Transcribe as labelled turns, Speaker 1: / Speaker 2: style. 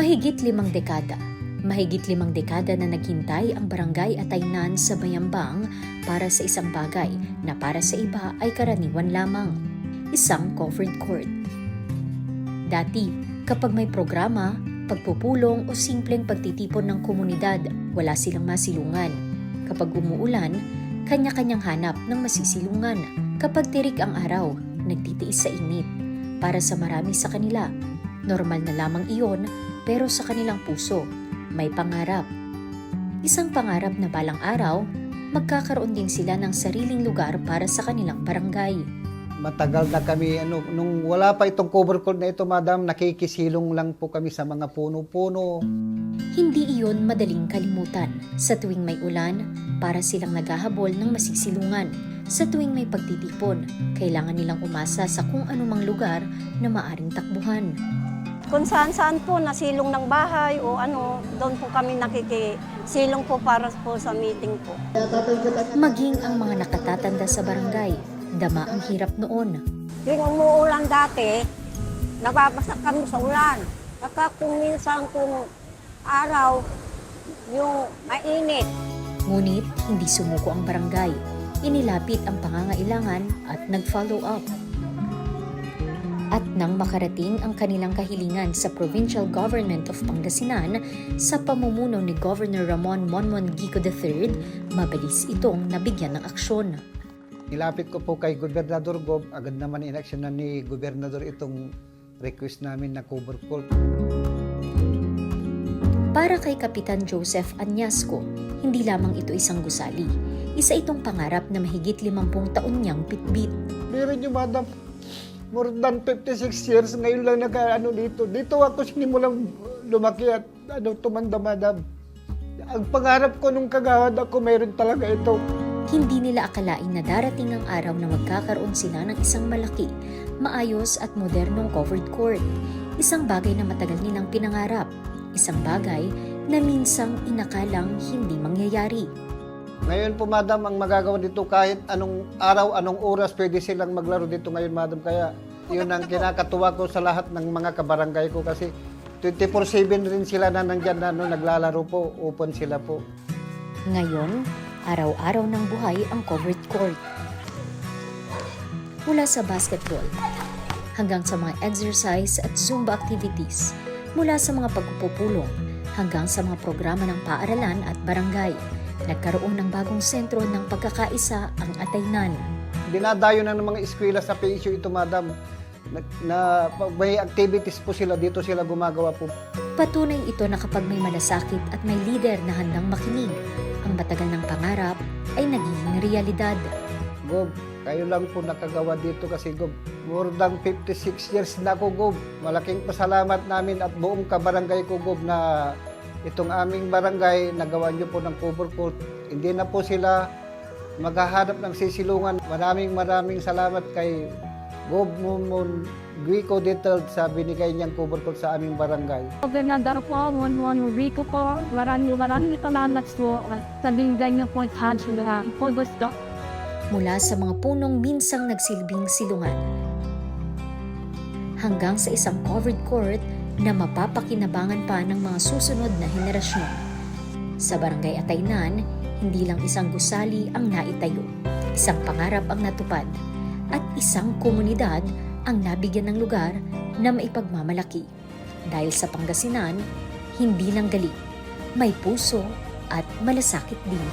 Speaker 1: Mahigit limang dekada na naghintay ang Barangay Ataynan sa Bayambang para sa isang bagay na para sa iba ay karaniwan lamang, isang covered court. Dati, kapag may programa, pagpupulong o simpleng pagtitipon ng komunidad, wala silang masilungan. Kapag umuulan, kanya-kanyang hanap ng masisilungan. Kapag tirik ang araw, nagtitiis sa init. Para sa marami sa kanila, normal na lamang iyon, pero sa kanilang puso, may pangarap. Isang pangarap na balang araw, magkakaroon din sila ng sariling lugar para sa kanilang barangay.
Speaker 2: Matagal na kami, nung wala pa itong cover court na ito, madam, nakikisilong lang po kami sa mga puno-puno.
Speaker 1: Hindi iyon madaling kalimutan. Sa tuwing may ulan, para silang naghahabol ng masisilungan. Sa tuwing may pagtitipon, kailangan nilang umasa sa kung anumang lugar na maaring takbuhan.
Speaker 3: Kung saan-saan po nasilong ng bahay o doon po kami nakikisilong po para po sa meeting po.
Speaker 1: Maging ang mga nakatatanda sa barangay, dama ang hirap noon.
Speaker 3: Yung umuulan dati, nababasak kami sa ulan. Saka kung minsan kung araw, yung mainit.
Speaker 1: Ngunit hindi sumuko ang barangay. Inilapit ang pangangailangan at nag-follow up. At nang makarating ang kanilang kahilingan sa Provincial Government of Pangasinan sa pamumuno ni Governor Ramon Monmon Gico III, mabilis itong nabigyan ng aksyon.
Speaker 2: Nilapit ko po kay Gobernador Gob, agad naman inaksyonan ni Gobernador itong request namin na cover court.
Speaker 1: Para kay Kapitan Joseph Anyasco, hindi lamang ito isang gusali. Isa itong pangarap na mahigit 50 taon niyang bitbit.
Speaker 2: Meron niyo, madam, more than 56 years, ngayon lang dito. Dito ako sinimulang lumaki at tumanda, madam. Ang pangarap ko nung kagawad ako, mayroon talaga ito.
Speaker 1: Hindi nila akalain na darating ang araw na magkakaroon sila ng isang malaki, maayos at modernong covered court. Isang bagay na matagal nilang pinangarap. Isang bagay na minsang inakalang hindi mangyayari.
Speaker 2: Ngayon po, madam, ang magagawa dito kahit anong araw, anong oras, pwede silang maglaro dito ngayon, madam. Kaya yun ang kinakatuwa ko sa lahat ng mga kabarangay ko kasi 24/7 rin sila na nandyan na naglalaro po, open sila po.
Speaker 1: Ngayon, araw-araw ng buhay ang covered court. Mula sa basketball, hanggang sa mga exercise at Zumba activities, mula sa mga pagpupulong, hanggang sa mga programa ng paaralan at barangay, nagkaroon ng bagong sentro ng pagkakaisa ang Ataynan.
Speaker 2: Dinadayo na ng mga eskwela sa PSU ito, madam, na may activities po sila, dito sila gumagawa po.
Speaker 1: Patunay ito na kapag may malasakit at may leader na handang makinig, ang matagal ng pangarap ay nagiging realidad.
Speaker 2: Gob, kayo lang po nakagawa dito kasi, Gob, more than 56 years na ako, Gob. Malaking pasalamat namin at buong kabarangay ko, Gob, na itong aming barangay, nagawa niyo po ng cover court. Hindi na po sila maghahanap ng sisilungan. Maraming salamat kay Gob Monmon Gico III sa binigay niyang cover court sa aming barangay.
Speaker 4: Gobernador po, Monmon Gico po, maraming salamat po sa binigay niyo po sa gusto.
Speaker 1: Mula sa mga punong minsang nagsilbing silungan, hanggang sa isang covered court na mapapakinabangan pa ng mga susunod na henerasyon. Sa Barangay Ataynan, hindi lang isang gusali ang naitayo, isang pangarap ang natupad, at isang komunidad ang nabigyan ng lugar na maipagmamalaki. Dahil sa Pangasinan, hindi lang galing, may puso at malasakit din.